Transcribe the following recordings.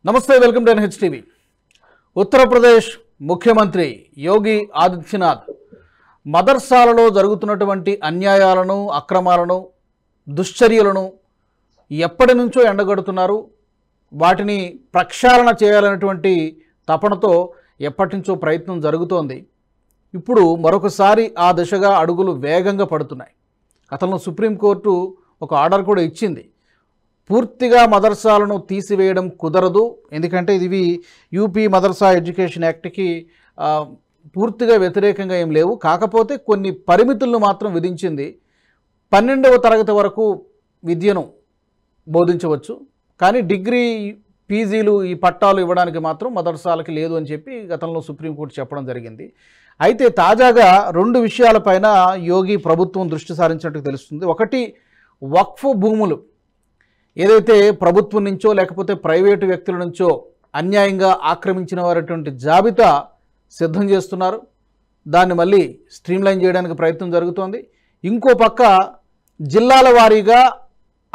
నమస్తే, welcome to NHTV. Uttar Pradesh ముఖ్యమంత్రి యోగి ఆదిత్యనాథ్ మదర్సాలలో జరుగుతున్నటువంటి అన్యాయాలను, అక్రమాలను, దుశ్చర్యలను ఎప్పటి నుంచో ఎండగడుతున్నారు. వాటిని ప్రక్షాళన చేయాలనేటువంటి తపనతో ఎప్పటి నుంచో ప్రయత్నం జరుగుతోంది. ఇప్పుడు మరొకసారి ఆ దిశగా అడుగులు వేగంగా పడుతున్నాయి. గతంలో సుప్రీంకోర్టు ఒక ఆర్డర్ కూడా ఇచ్చింది. పూర్తిగా మదర్సాలను తీసివేయడం కుదరదు, ఎందుకంటే ఇవి యూపీ మదర్సా ఎడ్యుకేషన్ యాక్ట్కి పూర్తిగా వ్యతిరేకంగా ఏం లేవు. కాకపోతే కొన్ని పరిమితులను మాత్రం విధించింది. 12వ తరగతి వరకు విద్యను బోధించవచ్చు, కానీ డిగ్రీ, పీజీలు, ఈ పట్టాలు ఇవ్వడానికి మాత్రం మదర్సాలకి లేదు అని చెప్పి గతంలో సుప్రీంకోర్టు చెప్పడం జరిగింది. అయితే తాజాగా 2 విషయాలపైన యోగి ప్రభుత్వం దృష్టి సారించినట్టు తెలుస్తుంది. ఒకటి, వక్ఫ్ భూములు ఏదైతే ప్రభుత్వం నుంచో లేకపోతే ప్రైవేటు వ్యక్తుల నుంచో అన్యాయంగా ఆక్రమించిన వారటువంటి జాబితా సిద్ధం చేస్తున్నారు. దాన్ని మళ్ళీ స్ట్రీమ్లైన్ చేయడానికి ప్రయత్నం జరుగుతోంది. ఇంకో పక్క జిల్లాల వారీగా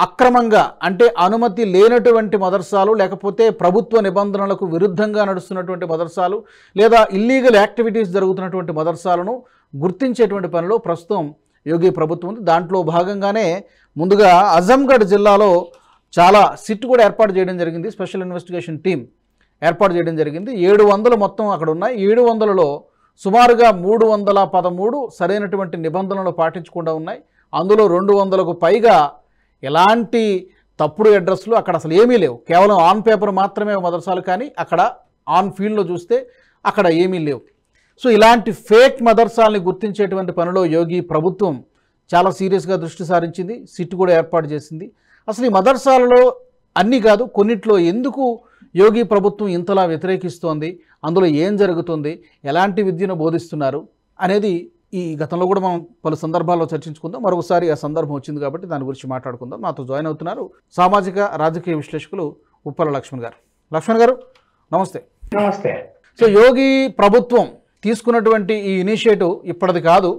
అక్రమంగా, అంటే అనుమతి లేనటువంటి మదర్సాలు, లేకపోతే ప్రభుత్వ నిబంధనలకు విరుద్ధంగా నడుస్తున్నటువంటి మదర్సాలు, లేదా ఇల్లీగల్ యాక్టివిటీస్ జరుగుతున్నటువంటి మదర్సాలను గుర్తించేటువంటి పనిలో ప్రస్తుతం యోగి ప్రభుత్వం ఉంది. దాంట్లో భాగంగానే ముందుగా అజంగఢ్ జిల్లాలో చాలా సిట్ కూడా ఏర్పాటు చేయడం జరిగింది. స్పెషల్ ఇన్వెస్టిగేషన్ టీం ఏర్పాటు చేయడం జరిగింది. 700 మొత్తం అక్కడ ఉన్నాయి. 700లో సుమారుగా 313 సరైనటువంటి నిబంధనలు పాటించకుండా ఉన్నాయి. అందులో 200కు పైగా ఎలాంటి తప్పుడు అడ్రస్లు అక్కడ అసలు ఏమీ లేవు. కేవలం ఆన్ పేపర్ మాత్రమే మదర్సాలు, కానీ అక్కడ ఆన్ ఫీల్డ్లో చూస్తే అక్కడ ఏమీ లేవు. సో ఇలాంటి ఫేక్ మదర్సాలని గుర్తించేటువంటి పనిలో యోగి ప్రభుత్వం చాలా సీరియస్గా దృష్టి సారించింది. సిట్ కూడా ఏర్పాటు చేసింది. అసలు ఈ మదర్సాలలో అన్నీ కాదు, కొన్నిట్లో ఎందుకు యోగి ప్రభుత్వం ఇంతలా వ్యతిరేకిస్తోంది, అందులో ఏం జరుగుతుంది, ఎలాంటి విద్యను బోధిస్తున్నారు అనేది ఈ గతంలో కూడా మనం పలు సందర్భాల్లో చర్చించుకుందాం. మరొకసారి ఆ సందర్భం వచ్చింది కాబట్టి దాని గురించి మాట్లాడుకుందాం. నాతో జాయిన్ అవుతున్నారు సామాజిక రాజకీయ విశ్లేషకులు ఉప్పల లక్ష్మణ్ గారు. లక్ష్మణ్ గారు నమస్తే. నమస్తే. సో యోగి ప్రభుత్వం తీసుకున్నటువంటి ఈ ఇనిషియేటివ్ ఇప్పటిది కాదు,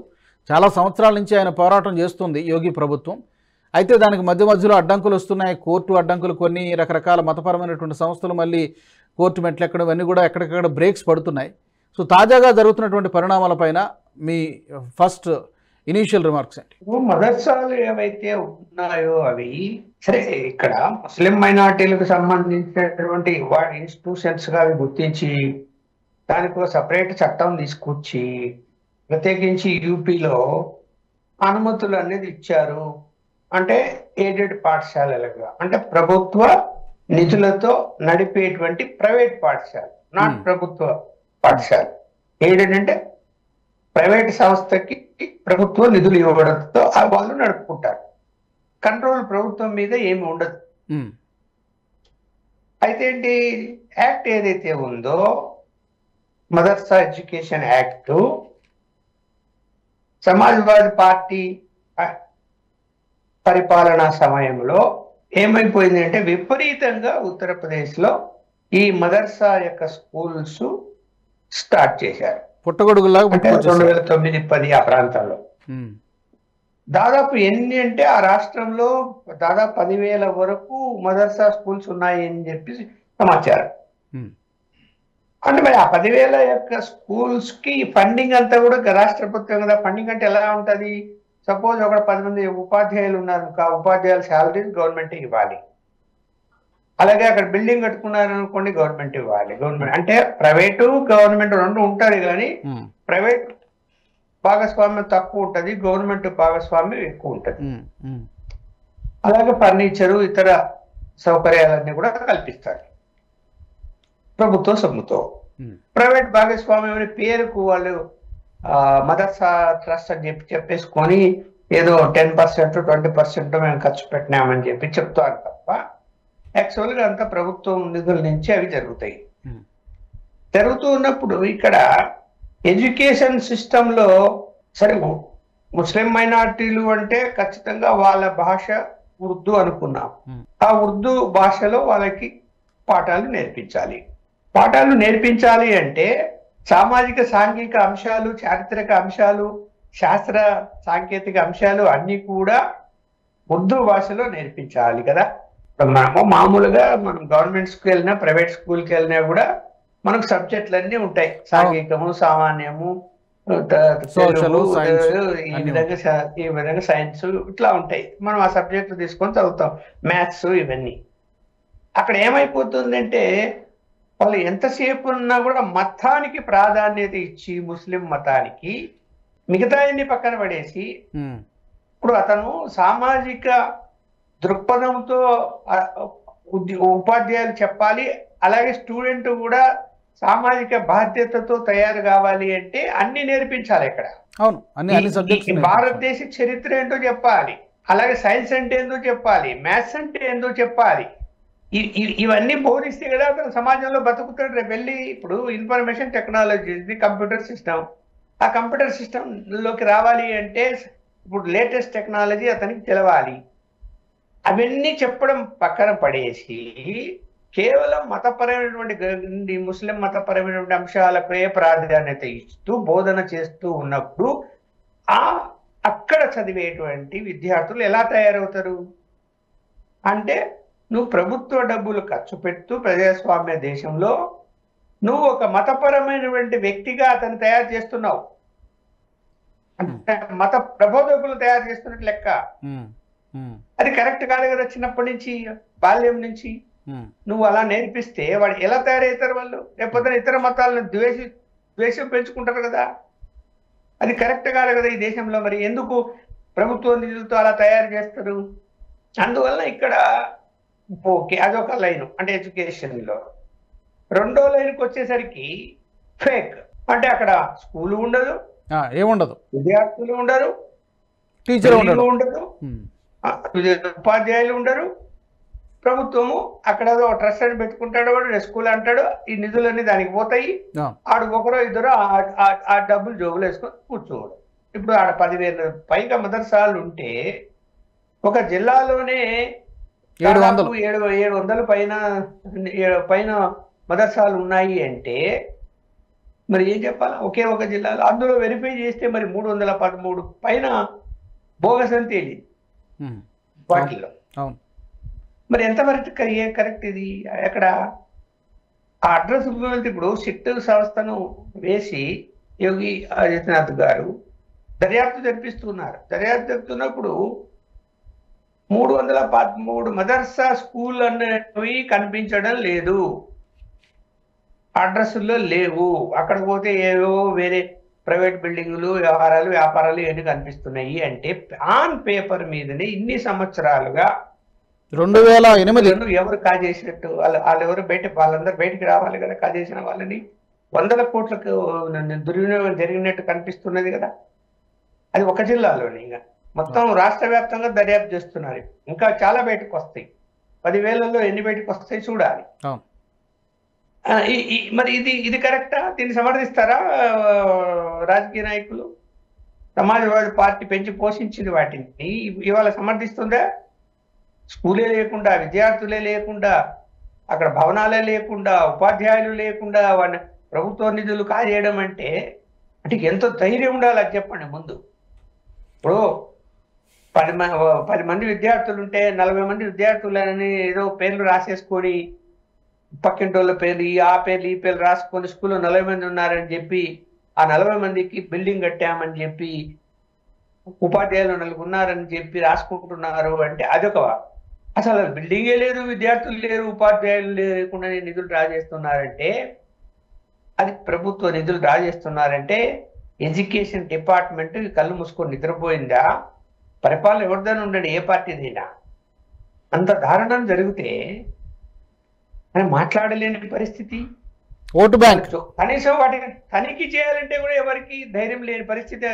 చాలా సంవత్సరాల నుంచి ఆయన పోరాటం చేస్తుంది యోగి ప్రభుత్వం. అయితే దానికి మధ్యలో అడ్డంకులు వస్తున్నాయి. కోర్టు అడ్డంకులు, కొన్ని రకరకాల మతపరమైనటువంటి సంస్థలు మళ్ళీ కోర్టు మెట్లు ఎక్కడం, ఇవన్నీ కూడా ఎక్కడికక్కడ బ్రేక్స్ పడుతున్నాయి. సో తాజాగా జరుగుతున్నటువంటి పరిణామాలపైన మీ ఫస్ట్ ఇనీషియల్ రిమార్క్స్ ఏంటి? మదర్సాలు ఏవైతే ఉన్నాయో అవి సరే, ఇక్కడ ముస్లిం మైనార్టీలకు సంబంధించినటువంటి వాటి ఇన్స్టిట్యూషన్స్ గా అవి గుర్తించి దానికి ఒక సపరేట్ చట్టం తీసుకొచ్చి ప్రత్యేకించి యూపీలో అనుమతులు అనేది ఇచ్చారు. అంటే ఎయిడెడ్ పాఠశాలలుగా, అంటే ప్రభుత్వ నిధులతో నడిపేటువంటి ప్రైవేట్ పాఠశాల, నాట్ ప్రభుత్వ పాఠశాల. ఎయిడెడ్ అంటే ప్రైవేట్ సంస్థకి ప్రభుత్వ నిధులు ఇవ్వడంతో వాళ్ళు నడుపుకుంటారు. కంట్రోల్ ప్రభుత్వం మీద ఏమి ఉండదు. అయితే ఏంటి, యాక్ట్ ఏదైతే ఉందో మదర్సా ఎడ్యుకేషన్ యాక్ట్, సమాజ్వాదీ పార్టీ పరిపాలనా సమయంలో ఏమైపోయింది అంటే విపరీతంగా ఉత్తరప్రదేశ్లో ఈ మదర్సా యొక్క స్కూల్స్ స్టార్ట్ చేశారు. పుట్టగొడుగులాగా 2009-10 ఆ ప్రాంతాల్లో దాదాపు ఎన్ని అంటే ఆ రాష్ట్రంలో దాదాపు 10,000 వరకు మదర్సా స్కూల్స్ ఉన్నాయి అని చెప్పి సమాచారం. అంటే మరి ఆ 10,000 యొక్క స్కూల్స్ కి ఫండింగ్ అంతా కూడా రాష్ట్ర ప్రభుత్వం కదా. ఫండింగ్ అంటే ఎలా ఉంటది, సపోజ్ ఒక 10 మంది ఉపాధ్యాయులు ఉన్నారు, ఉపాధ్యాయుల శాలరీస్ గవర్నమెంట్ ఇవ్వాలి. అలాగే అక్కడ బిల్డింగ్ కట్టుకున్నారు అనుకోండి, గవర్నమెంట్ ఇవ్వాలి. గవర్నమెంట్ అంటే ప్రైవేటు గవర్నమెంట్ రెండు ఉంటారు, కానీ ప్రైవేట్ భాగస్వామ్యం తక్కువ ఉంటుంది, గవర్నమెంట్ భాగస్వామ్యం ఎక్కువ ఉంటుంది. అలాగే ఫర్నిచరు, ఇతర సౌకర్యాలన్నీ కూడా కల్పిస్తారు ప్రభుత్వ సొమ్ముతో. ప్రైవేట్ భాగస్వామ్యం అనే పేరుకు వాళ్ళు మదర్సా ట్రస్ట్ అని చెప్పేసుకొని ఏదో 10%, 20% మేము ఖర్చు పెట్టినామని చెప్పి చెప్తారు తప్ప యాక్చువల్గా అంతా ప్రభుత్వం నిధుల నుంచి అవి జరుగుతాయి. జరుగుతూ ఉన్నప్పుడు ఇక్కడ ఎడ్యుకేషన్ సిస్టంలో సరే, ముస్లిం మైనార్టీలు అంటే ఖచ్చితంగా వాళ్ళ భాష ఉర్దూ అనుకున్నాం. ఆ ఉర్దూ భాషలో వాళ్ళకి పాఠాలు నేర్పించాలి. పాఠాలు నేర్పించాలి అంటే సామాజిక సాంఘిక అంశాలు, చారిత్రక అంశాలు, శాస్త్ర సాంకేతిక అంశాలు అన్నీ కూడా ఉర్దూ భాషలో నేర్పించాలి కదా. మనము మామూలుగా మనం గవర్నమెంట్ స్కూల్కి వెళ్ళినా ప్రైవేట్ స్కూల్కి వెళ్ళినా కూడా మనకు సబ్జెక్టులు అన్నీ ఉంటాయి. సాంఘికము, సామాన్యము, Social, తెలుగు, science ఈ విధంగా సైన్స్ ఇట్లా ఉంటాయి. మనం ఆ సబ్జెక్టులు తీసుకొని చదువుతాం, మ్యాథ్స్ ఇవన్నీ. అక్కడ ఏమైపోతుందంటే వాళ్ళు ఎంతసేపు ఉన్నా కూడా మతానికి ప్రాధాన్యత ఇచ్చి, ముస్లిం మతానికి మిగతా పక్కన పడేసి, ఇప్పుడు అతను సామాజిక దృక్పథంతో ఉపాధ్యాయులు చెప్పాలి, అలాగే స్టూడెంట్ కూడా సామాజిక బాధ్యతతో తయారు కావాలి అంటే అన్ని నేర్పించాలి. ఇక్కడ అవును, అన్ని సబ్జెక్ట్స్ భారతదేశ చరిత్ర ఏంటో చెప్పాలి, అలాగే సైన్స్ అంటే ఏందో చెప్పాలి, మ్యాథ్స్ అంటే ఏందో చెప్పాలి. ఇవన్నీ బోధిస్తే కదా అతను సమాజంలో బతుకుతాడు. రేపు వెళ్ళి ఇప్పుడు ఇన్ఫర్మేషన్ టెక్నాలజీ కంప్యూటర్ సిస్టమ్, ఆ కంప్యూటర్ సిస్టమ్ లోకి రావాలి అంటే ఇప్పుడు లేటెస్ట్ టెక్నాలజీ అతనికి తెలవాలి. అవన్నీ చెప్పడం పక్కన పడేసి కేవలం మతపరమైనటువంటి ముస్లిం మతపరమైనటువంటి అంశాలకే ప్రాధాన్యత ఇస్తూ బోధన చేస్తూ ఉన్నప్పుడు అక్కడ చదివేటువంటి విద్యార్థులు ఎలా తయారవుతారు అంటే, నువ్వు ప్రభుత్వ డబ్బులు ఖర్చు పెడుతూ ప్రజాస్వామ్య దేశంలో నువ్వు ఒక మతపరమైనటువంటి వ్యక్తిగా అతను తయారు చేస్తున్నావు, అంటే మత ప్రబోధకులు తయారు చేస్తున్నట్టు లెక్క. అది కరెక్ట్ కాదు కదా. చిన్నప్పటి నుంచి, బాల్యం నుంచి నువ్వు అలా నేర్పిస్తే వాడు ఎలా తయారవుతారు? వాళ్ళు లేకపోతే ఇతర మతాలను ద్వేషం పెంచుకుంటారు కదా. అది కరెక్ట్ కాదు కదా ఈ దేశంలో. మరి ఎందుకు ప్రభుత్వ నిధులతో అలా తయారు చేస్తారు? అందువల్ల ఇక్కడ ఓకే, అదొక లైన్ అంటే ఎడ్యుకేషన్ లో. రెండో లైన్కి వచ్చేసరికి ఫేక్, అంటే అక్కడ స్కూల్ ఉండదు, ఏముండదు, విద్యార్థులు ఉండరు, టీచర్ ఉండదు, ఉపాధ్యాయులు ఉండరు. ప్రభుత్వము అక్కడ ట్రస్ట్ అని పెట్టుకుంటాడు, వాడు స్కూల్ అంటాడు, ఈ నిధులన్నీ దానికి పోతాయి. ఆడు ఒకరో ఇద్దరు ఆ డబ్బులు జోబులు వేసుకొని కూర్చోడు. ఇప్పుడు ఆడ 10,000 పైగా మదర్సాలు ఉంటే ఒక జిల్లాలోనే 700 పైన మదర్సాలు ఉన్నాయి అంటే మరి ఏం చెప్పాలి? ఒకే ఒక జిల్లాలో అందులో వెరిఫై చేస్తే మరి 313 పైన బోగస్ అని తేలింది వాటిల్లో. మరి ఎంతవరకు కరెక్ట్ ఇది? ఎక్కడ ఆ అడ్రస్ ఇప్పుడు సిట్ సంస్థను వేసి యోగి ఆదిత్యనాథ్ గారు దర్యాప్తు జరిపిస్తున్నారు. దర్యాప్తు జరుపుతున్నప్పుడు 313 మదర్సా స్కూల్ అనేవి కనిపించడం లేదు, అడ్రస్లో లేవు. అక్కడ పోతే ఏవో వేరే ప్రైవేట్ బిల్డింగులు, వ్యాపారాలు ఇవన్నీ కనిపిస్తున్నాయి. అంటే ఆన్ పేపర్ మీదనే ఇన్ని సంవత్సరాలుగా 2008 ఎవరు కాజేసినట్టు వాళ్ళెవరు వాళ్ళందరూ బయటికి రావాలి కదా. కాజేసిన వాళ్ళని 100 కోట్లకు దుర్వినియోగం జరిగినట్టు కనిపిస్తున్నది కదా. అది ఒక జిల్లాలోనే, ఇంకా మొత్తం రాష్ట్ర వ్యాప్తంగా దర్యాప్తు చేస్తున్నారు. ఇంకా చాలా బయటకు వస్తాయి. 10,000లో ఎన్ని బయటకు వస్తాయి చూడాలి. మరి ఇది కరెక్టా? దీన్ని సమర్థిస్తారా రాజకీయ నాయకులు? సమాజ్వాదీ పార్టీ పెంచి పోషించింది వాటిని ఇవాళ సమర్థిస్తుందా? స్కూలే లేకుండా, విద్యార్థులే లేకుండా, అక్కడ భవనాలే లేకుండా, ఉపాధ్యాయులు లేకుండా వాడిని ప్రభుత్వ నిధులు కాజేయడం అంటే ఎంతో ధైర్యం ఉండాలి అది చెప్పండి ముందు. ఇప్పుడు 10 మంది విద్యార్థులు ఉంటే 40 మంది విద్యార్థులని ఏదో పేర్లు రాసేసుకొని, పక్కింటి వాళ్ళ పేర్లు, ఆ పేర్లు ఈ పేర్లు రాసుకొని స్కూల్లో 40 మంది ఉన్నారని చెప్పి ఆ 40 మందికి బిల్డింగ్ కట్టామని చెప్పి, ఉపాధ్యాయులు 4 ఉన్నారని చెప్పి రాసుకుంటున్నారు అంటే అదొక. అసలు బిల్డింగే లేదు, విద్యార్థులు లేరు, ఉపాధ్యాయులు లేకుండా నిధులు డ్రా చేస్తున్నారంటే, అది ప్రభుత్వ నిధులు డ్రా చేస్తున్నారంటే ఎడ్యుకేషన్ డిపార్ట్మెంట్ కళ్ళు మూసుకొని నిద్రపోయిందా? పరిపాలన ఎవరిదైనా ఉండండి, ఏ పార్టీదైనా. అంత దారుణం జరిగితే అని మాట్లాడలేని పరిస్థితి. ఓటు బ్యాంక్ కనీసం వాటిని తనిఖీ చేయాలంటే కూడా ఎవరికి ధైర్యం లేని పరిస్థితి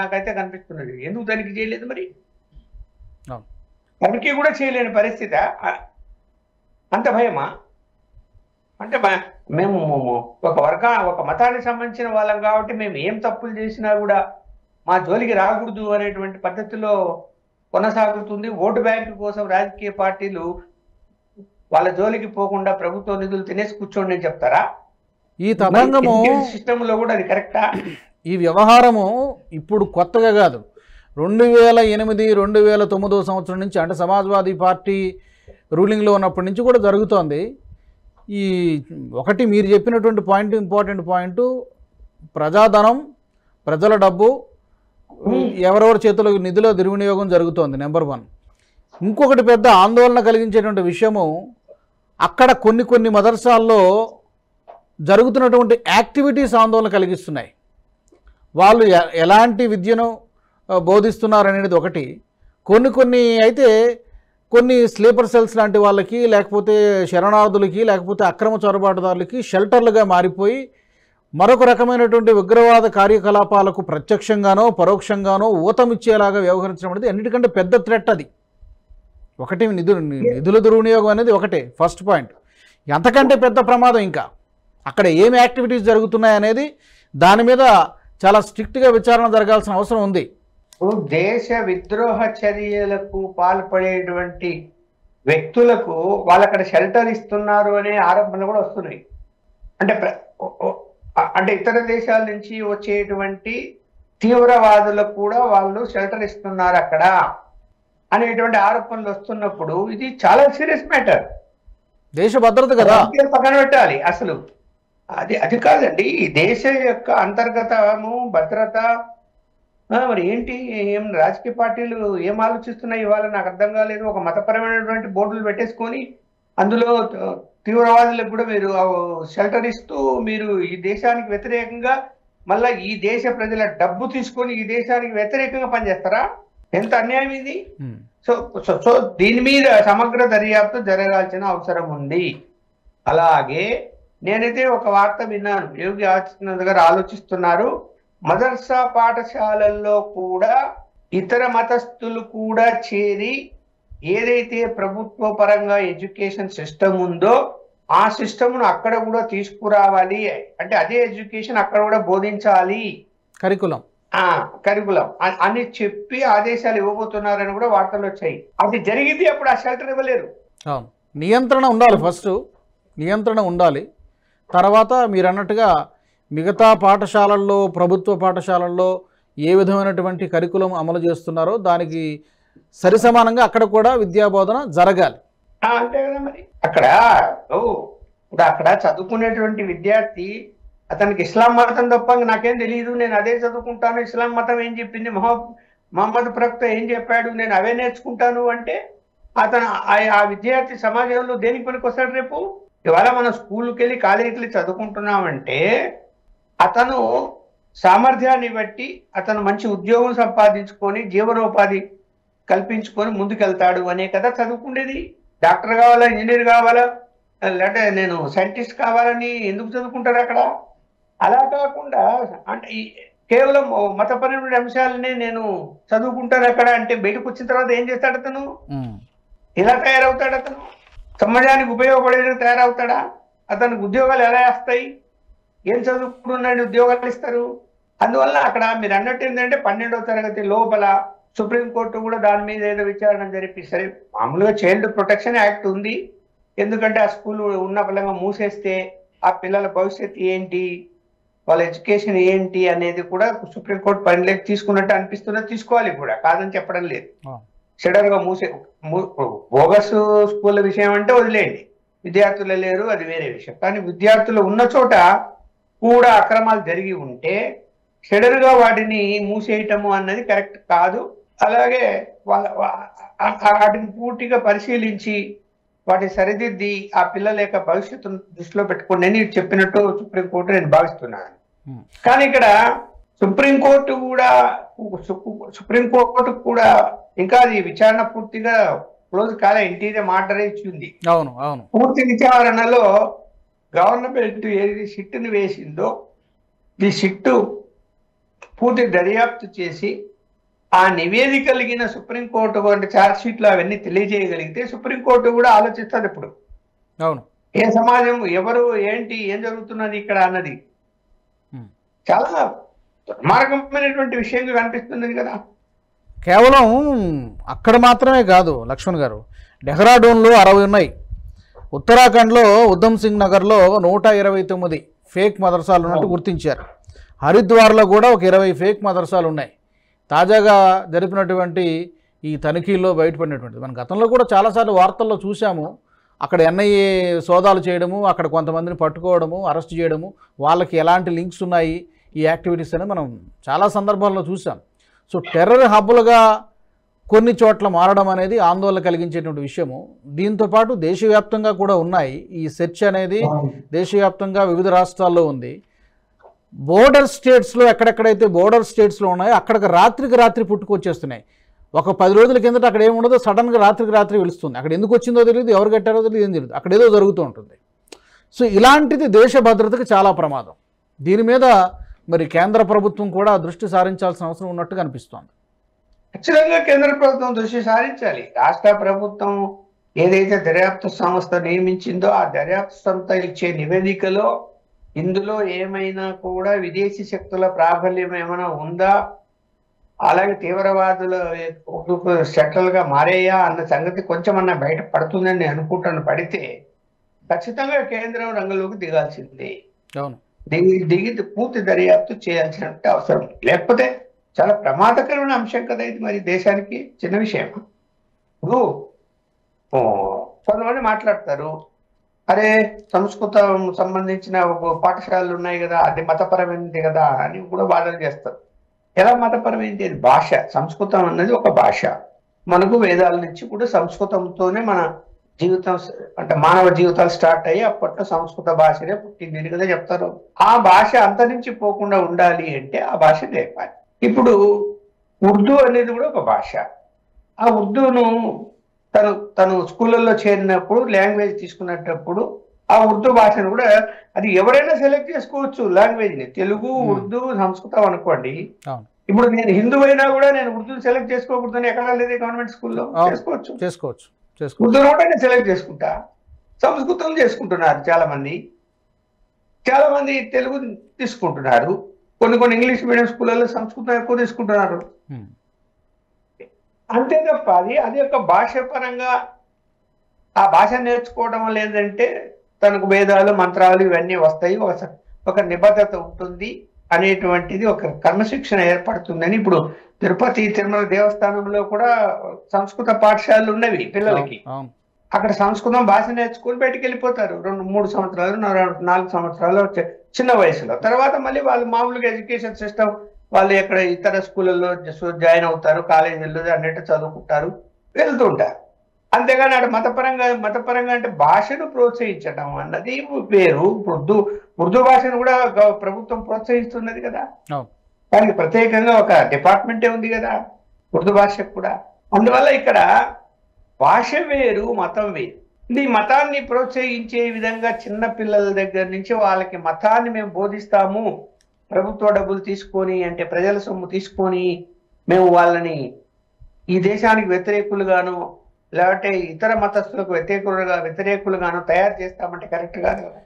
నాకైతే కనిపిస్తున్నది. ఎందుకు తనిఖీ చేయలేదు? మరి తనిఖీ కూడా చేయలేని పరిస్థితి. అంత భయమా? అంటే మేము ఒక మతానికి సంబంధించిన వాళ్ళం కాబట్టి మేము ఏం తప్పులు చేసినా కూడా మా జోలికి రాకూడదు అనేటువంటి పద్ధతిలో కొనసాగుతుంది. ఓటు బ్యాంకు కోసం రాజకీయ పార్టీలు వాళ్ళ జోలికి పోకుండా ప్రభుత్వ నిధులు తినేసి కూర్చోండి అని చెప్తారా? ఈ తతంగము సిస్టంలో కూడా అది కరెక్టా? ఈ వ్యవహారము ఇప్పుడు కొత్తగా కాదు. 2008, 2009 సంవత్సరం నుంచి, అంటే సమాజ్వాదీ పార్టీ రూలింగ్లో ఉన్నప్పటి నుంచి కూడా జరుగుతోంది. ఈ ఒకటి మీరు చెప్పినటువంటి పాయింట్, ఇంపార్టెంట్ పాయింట్, ప్రజాధనం, ప్రజల డబ్బు ఎవరెవరి చేతిలో నిధుల దుర్వినియోగం జరుగుతోంది, నెంబర్ 1. ఇంకొకటి పెద్ద ఆందోళన కలిగించేటువంటి విషయము, అక్కడ కొన్ని మదర్సాల్లో జరుగుతున్నటువంటి యాక్టివిటీస్ ఆందోళన కలిగిస్తున్నాయి. వాళ్ళు ఎలాంటి విద్యను బోధిస్తున్నారు అనేది ఒకటి. కొన్ని అయితే కొన్ని స్లీపర్ సెల్స్ లాంటి వాళ్ళకి, లేకపోతే శరణార్థులకి, లేకపోతే అక్రమ చొరబాటుదారులకి షెల్టర్లుగా మారిపోయి మరొక రకమైనటువంటి ఉగ్రవాద కార్యకలాపాలకు ప్రత్యక్షంగానో పరోక్షంగానో ఊతమిచ్చేలాగా వ్యవహరించడం అనేది అన్నిటికంటే పెద్ద థ్రెట్. అది ఒకటి, నిధుల దుర్వినియోగం అనేది ఒకటే ఫస్ట్ పాయింట్. ఎంతకంటే పెద్ద ప్రమాదం ఇంకా అక్కడ ఏమి యాక్టివిటీస్ జరుగుతున్నాయి అనేది దాని మీద చాలా స్ట్రిక్ట్గా విచారణ జరగాల్సిన అవసరం ఉంది. దేశ విద్రోహ చర్యలకు పాల్పడేటువంటి వ్యక్తులకు వాళ్ళు అక్కడ షెల్టర్ ఇస్తున్నారు అనే ఆరోపణలు కూడా వస్తున్నాయి. అంటే ఇతర దేశాల నుంచి వచ్చేటువంటి తీవ్రవాదులకు కూడా వాళ్ళు షెల్టర్ ఇస్తున్నారు అక్కడ అనేటువంటి ఆరోపణలు వస్తున్నప్పుడు ఇది చాలా సీరియస్ మ్యాటర్. దేశ భద్రత కదా, పక్కన పెట్టాలి. అసలు అది కాదండి, దేశ యొక్క అంతర్గతము భద్రత. మరి ఏంటి, ఏం రాజకీయ పార్టీలు ఏం ఆలోచిస్తున్నాయి ఇవాళ నాకు అర్థం కాలేదు. ఒక మతపరమైనటువంటి బోర్డులు పెట్టేసుకొని అందులో తీవ్రవాదులకు కూడా మీరు షెల్టర్ ఇస్తూ మీరు ఈ దేశానికి వ్యతిరేకంగా మళ్ళా ఈ దేశ ప్రజల డబ్బు తీసుకొని ఈ దేశానికి వ్యతిరేకంగా పనిచేస్తారా? ఎంత అన్యాయం ఇది. సో దీని మీద సమగ్ర దర్యాప్తు జరగాల్సిన అవసరం ఉంది. అలాగే నేనైతే ఒక వార్త విన్నాను, యోగి ఆదిత్యనాథ్ గారు ఆలోచిస్తున్నారు మదర్సా పాఠశాలల్లో కూడా ఇతర మతస్థులు కూడా చేరి ఏదైతే ప్రభుత్వ పరంగా ఎడ్యుకేషన్ సిస్టమ్ ఉందో ఆ సిస్టమ్ను అక్కడ కూడా తీసుకురావాలి. అంటే అదే ఎడ్యుకేషన్ అక్కడ కూడా బోధించాలి, కరికులం అని చెప్పి ఆదేశాలు ఇవ్వబోతున్నారని కూడా వార్తలు వచ్చాయి. అది జరిగింది, అప్పుడు ఆ షెల్టర్ ఇవ్వలేరు. నియంత్రణ ఉండాలి, ఫస్ట్ నియంత్రణ ఉండాలి. తర్వాత మీరు అన్నట్టుగా మిగతా పాఠశాలల్లో, ప్రభుత్వ పాఠశాలల్లో ఏ విధమైనటువంటి కరికులం అమలు చేస్తున్నారో దానికి సరిసమానంగా అక్కడ కూడా విద్యాబోధన జరగాలి. అంతే కదా మరి. అక్కడ చదువుకునేటువంటి విద్యార్థి అతనికి ఇస్లాం మతం తప్ప నాకేం తెలియదు, నేను అదే చదువుకుంటాను, ఇస్లాం మతం ఏం చెప్పింది, మహమ్మద్ ప్రవక్త ఏం చెప్పాడు, నేను అవే నేర్చుకుంటాను అంటే అతను ఆ విద్యార్థి సమాజంలో దేనికి పనికి వస్తాడు రేపు? ఇవాళ మనం స్కూల్కి వెళ్ళి కాలేజీకి వెళ్ళి చదువుకుంటున్నామంటే అతను సామర్థ్యాన్ని బట్టి అతను మంచి ఉద్యోగం సంపాదించుకొని జీవనోపాధి కల్పించుకొని ముందుకెళ్తాడు అనే కదా చదువుకుండేది. డాక్టర్ కావాలా, ఇంజనీర్ కావాలా, లేదంటే నేను సైంటిస్ట్ కావాలని ఎందుకు చదువుకుంటారు అక్కడ? అలా కాకుండా అంటే కేవలం మతపరమైన అంశాలనే నేను చదువుకుంటాను అక్కడ అంటే బయటకు వచ్చిన తర్వాత ఏం చేస్తాడు అతను? ఎలా తయారవుతాడు అతను? సమాజానికి ఉపయోగపడేది తయారవుతాడా? అతనికి ఉద్యోగాలు ఎలా వస్తాయి? ఏం చదువుకున్నాడు ఉద్యోగాలు ఇస్తారు? అందువల్ల అక్కడ మీరు అన్నట్టు ఏంటంటే 12వ తరగతి లోపల సుప్రీంకోర్టు కూడా దాని మీద ఏదో విచారణ జరిపి, సరే మామూలుగా చైల్డ్ ప్రొటెక్షన్ యాక్ట్ ఉంది, ఎందుకంటే ఆ స్కూల్ ఉన్న పిల్లగా మూసేస్తే ఆ పిల్లల భవిష్యత్తు ఏంటి, వాళ్ళ ఎడ్యుకేషన్ ఏంటి అనేది కూడా సుప్రీంకోర్టు పరిగణలోకి తీసుకున్నట్టు అనిపిస్తున్నది. తీసుకోవాలి కూడా, కాదని చెప్పడం లేదు. సడన్ గా బోగస్ స్కూళ్ళ విషయం అంటే వదిలేయండి, విద్యార్థులు లేరు, అది వేరే విషయం. కానీ విద్యార్థులు ఉన్న చోట కూడా అక్రమాలు జరిగి ఉంటే సడన్ గా వాటిని మూసేయటము అన్నది కరెక్ట్ కాదు. అలాగే వాటిని పూర్తిగా పరిశీలించి వాటిని సరిదిద్ది ఆ పిల్లల యొక్క భవిష్యత్తును దృష్టిలో పెట్టుకుని నేను చెప్పినట్టు సుప్రీంకోర్టు నేను భావిస్తున్నాను. కానీ ఇక్కడ సుప్రీంకోర్టు కూడా ఇంకా అది విచారణ పూర్తిగా క్లోజ్ కాలే, ఇంటీరియర్ ఆర్డర్ ఇచ్చింది. పూర్తి విచారణలో గవర్నమెంట్ ఏది సిట్టుని వేసిందో ఈ సిట్టు పూర్తి దర్యాప్తు చేసి ఆ నివేదిక కలిగిన సుప్రీంకోర్టు వంటి ఛార్జ్ షీట్లు అవన్నీ తెలియజేయగలిగితే సుప్రీంకోర్టు కూడా ఆలోచిస్తుంది ఇప్పుడు ఏ సమాజం, ఎవరు, ఏంటి, ఏం జరుగుతున్నది ఇక్కడ అన్నది. చాలా దుర్మార్గమైనటువంటి విషయంగా కనిపిస్తున్నది కదా. కేవలం అక్కడ మాత్రమే కాదు లక్ష్మణ్ గారు, డెహ్రాడూన్లో 60 ఉన్నాయి, ఉత్తరాఖండ్లో ఉధమ్ సింగ్ నగర్లో 129 ఫేక్ మదర్సాలు ఉన్నట్టు గుర్తించారు, హరిద్వార్లో కూడా ఒక 20 ఫేక్ మదర్సాలు ఉన్నాయి. తాజాగా జరిపినటువంటి ఈ తనిఖీల్లో బయటపడినటువంటిది. మన గతంలో కూడా చాలాసార్లు వార్తల్లో చూసాము. అక్కడ ఎన్ఐఏ సోదాలు చేయడము, అక్కడ కొంతమందిని పట్టుకోవడము, అరెస్ట్ చేయడము, వాళ్ళకి ఎలాంటి లింక్స్ ఉన్నాయి ఈ యాక్టివిటీస్ అని మనం చాలా సందర్భాల్లో చూసాం. సో టెర్రర్ హబ్బులుగా కొన్ని చోట్ల మారడం అనేది ఆందోళన కలిగించేటువంటి విషయము. దీంతోపాటు దేశవ్యాప్తంగా కూడా ఉన్నాయి. ఈ సెర్చ్ అనేది దేశవ్యాప్తంగా వివిధ రాష్ట్రాల్లో ఉంది. బోర్డర్ స్టేట్స్లో ఎక్కడెక్కడైతే బోర్డర్ స్టేట్స్లో ఉన్నాయో అక్కడికి రాత్రికి రాత్రి పుట్టుకొచ్చేస్తున్నాయి. ఒక 10 రోజుల కిందట అక్కడ ఏముండదో సడన్గా రాత్రికి రాత్రి వెలుస్తుంది. అక్కడ ఎందుకు వచ్చిందో తెలియదు, ఎవరు కట్టారో తెలియదు, ఏం తెలియదు, అక్కడ ఏదో జరుగుతూ ఉంటుంది. సో ఇలాంటిది దేశ భద్రతకు చాలా ప్రమాదం. దీని మీద మరి కేంద్ర ప్రభుత్వం కూడా దృష్టి సారించాల్సిన అవసరం ఉన్నట్టుగా అనిపిస్తోంది. ఖచ్చితంగా కేంద్ర ప్రభుత్వం దృష్టి సారించాలి. రాష్ట్ర ప్రభుత్వం ఏదైతే దర్యాప్తు సంస్థ నియమించిందో ఆ దర్యాప్తు సంస్థ ఇచ్చే నివేదికలో ఇందులో ఏమైనా కూడా విదేశీ శక్తుల ప్రాబల్యం ఏమైనా ఉందా, అలాగే తీవ్రవాదులు సెటిల్గా మారేయా అన్న సంగతి కొంచెమన్నా బయట పడుతుందని నేను అనుకుంటాను. పడితే ఖచ్చితంగా కేంద్రం రంగంలోకి దిగాల్సిందే. అవును, దిగి పూర్తి దర్యాప్తు చేయాల్సిన అవసరం. లేకపోతే చాలా ప్రమాదకరమైన అంశం కదా ఇది. మరి దేశానికి చిన్న విషయం. ఇప్పుడు కొంతమంది మాట్లాడతారు, అరే సంస్కృతం సంబంధించిన పాఠశాలలు ఉన్నాయి కదా, అది మతపరమైనది కదా అని కూడా వాదన చేస్తారు. ఎలా మతపరమైంది? అది భాష. సంస్కృతం అన్నది ఒక భాష. మనకు వేదాల నుంచి కూడా సంస్కృతంతోనే మన జీవితం అంటే మానవ జీవితాలు స్టార్ట్ అయ్యి అప్పట్లో సంస్కృత భాషనే పుట్టింది కదా చెప్తారు. ఆ భాష అంతరించిపోకుండా ఉండాలి అంటే ఆ భాష నేర్పాలి. ఇప్పుడు ఉర్దూ అనేది కూడా ఒక భాష. ఆ ఉర్దూను తను స్కూళ్ళల్లో చేరినప్పుడు లాంగ్వేజ్ తీసుకునేటప్పుడు ఆ ఉర్దూ భాషను కూడా అది ఎవరైనా సెలెక్ట్ చేసుకోవచ్చు. లాంగ్వేజ్ని తెలుగు, ఉర్దూ, సంస్కృతం అనుకోండి. ఇప్పుడు నేను హిందూ అయినా కూడా నేను ఉర్దూ సెలెక్ట్ చేసుకోకూడదని ఎక్కడా లేదు. గవర్నమెంట్ స్కూల్లో చేసుకోవచ్చు. ఉర్దూను కూడా నేను సెలెక్ట్ చేసుకుంటా. సంస్కృతం చేసుకుంటున్నారు చాలా మంది తెలుగు తీసుకుంటున్నారు. కొన్ని ఇంగ్లీష్ మీడియం స్కూళ్ళలో సంస్కృతం ఎక్కువ తీసుకుంటున్నారు. అంతే తప్ప అది ఒక భాష పరంగా ఆ భాష నేర్చుకోవడం వల్ల ఏంటంటే తనకు వేదాలు, మంత్రాలు ఇవన్నీ వస్తాయి, ఒక నిబద్ధత ఉంటుంది అనేటువంటిది ఒక క్రమశిక్షణ ఏర్పడుతుందని. ఇప్పుడు తిరుపతి తిరుమల దేవస్థానంలో కూడా సంస్కృత పాఠశాలలు ఉన్నవి పిల్లలకి. అక్కడ సంస్కృతం భాష నేర్చుకుని బయటికి వెళ్ళిపోతారు 2-3 సంవత్సరాలు 4 సంవత్సరాలు చిన్న వయసులో. తర్వాత మళ్ళీ వాళ్ళు మామూలుగా ఎడ్యుకేషన్ సిస్టమ్ వాళ్ళు ఎక్కడ ఇతర స్కూళ్ళల్లో జాయిన్ అవుతారు, కాలేజీల్లో అన్నట్టు చదువుకుంటారు, వెళ్తూ ఉంటారు. అంతేగాని అటు మతపరంగా అంటే భాషను ప్రోత్సహించడం అన్నది వేరు. ఉర్దూ భాషను కూడా ప్రభుత్వం ప్రోత్సహిస్తున్నది కదా. దానికి ప్రత్యేకంగా ఒక డిపార్ట్మెంటే ఉంది కదా ఉర్దూ భాషకు కూడా. అందువల్ల ఇక్కడ భాష వేరు, మతం వేరు. ఈ మతాన్ని ప్రోత్సహించే విధంగా చిన్న పిల్లల దగ్గర నుంచి వాళ్ళకి మతాన్ని మేము బోధిస్తాము, ప్రభుత్వ డబ్బులు తీసుకొని అంటే ప్రజల సొమ్ము తీసుకొని మేము వాళ్ళని ఈ దేశానికి వ్యతిరేకులుగాను లేకపోతే ఇతర మతస్థులకు వ్యతిరేకులుగాను తయారు చేస్తామంటే కరెక్ట్ కాదు కదా.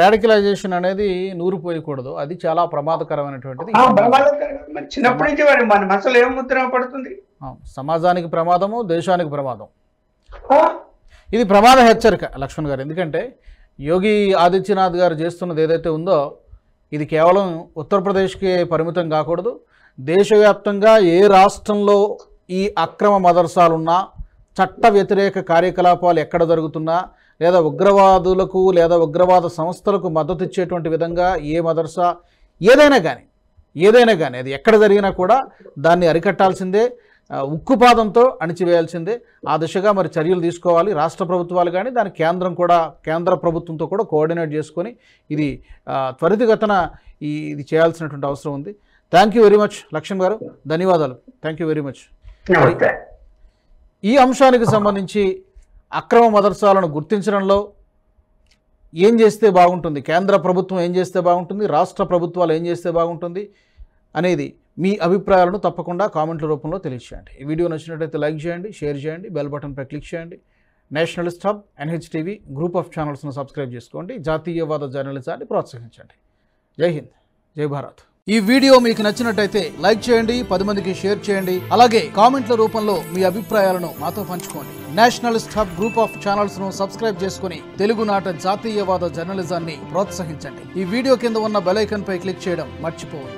రాడికలైజేషన్ అనేది నూరిపోయకూడదు. అది చాలా ప్రమాదకరమైనటువంటిది. చిన్నప్పటి నుంచి మన మనసులో ఏం ముద్ర పడుతుంది? సమాజానికి ప్రమాదము, దేశానికి ప్రమాదం. ఇది ప్రమాద హెచ్చరిక లక్ష్మణ్ గారు. ఎందుకంటే యోగి ఆదిత్యనాథ్ గారు చేస్తున్నది ఏదైతే ఉందో ఇది కేవలం ఉత్తరప్రదేశ్కే పరిమితం కాకూడదు. దేశవ్యాప్తంగా ఏ రాష్ట్రంలో ఈ అక్రమ మదర్సాలున్నా, చట్ట వ్యతిరేక కార్యకలాపాలు ఎక్కడ జరుగుతున్నా, లేదా ఉగ్రవాదులకు లేదా ఉగ్రవాద సంస్థలకు మద్దతు ఇచ్చేటువంటి విధంగా ఏ మదర్సా ఏదైనా కానీ అది ఎక్కడ జరిగినా కూడా దాన్ని అరికట్టాల్సిందే, ఉక్కుపాదంతో అణిచివేయాల్సిందే. ఆ దిశగా మరి చర్యలు తీసుకోవాలి రాష్ట్ర ప్రభుత్వాలు కానీ, దాని కేంద్ర ప్రభుత్వంతో కూడా కోఆర్డినేట్ చేసుకొని ఇది త్వరితగతిన ఇది చేయాల్సినటువంటి అవసరం ఉంది. Thank you very much Lakshman garu, ధన్యవాదాలు. Thank you very much. ఈ అంశానికి సంబంధించి అక్రమ మదర్సాలను గుర్తించడంలో ఏం చేస్తే బాగుంటుంది, కేంద్ర ప్రభుత్వం ఏం చేస్తే బాగుంటుంది, రాష్ట్ర ప్రభుత్వాలు ఏం చేస్తే బాగుంటుంది అనేది మీ అభిప్రాయాలను తప్పకుండా కామెంట్ల రూపంలో తెలియజేయండి. ఈ వీడియో నచ్చినట్లయితే లైక్ చేయండి, షేర్ చేయండి, బెల్ బటన్పై క్లిక్ చేయండి. Nationalist hub, NHTV group of ఛానల్స్ను సబ్స్క్రైబ్ చేసుకోండి. జాతీయవాద జర్నలిజాన్ని ప్రోత్సహించండి. జై హింద్, జై భారత్. ఈ వీడియో మీకు నచ్చినట్టయితే లైక్ చేయండి, 10 మందికి షేర్ చేయండి. అలాగే కామెంట్ల రూపంలో మీ అభిప్రాయాలను మాతో పంచుకోండి. Nationalist hub group of channels ను సబ్స్క్రైబ్ చేసుకుని తెలుగునాట జాతీయవాద జర్నలిజాన్ని ప్రోత్సహించండి. ఈ వీడియో కింద ఉన్న బెల్ ఐకాన్ పై క్లిక్ చేయడం మర్చిపోవద్దు.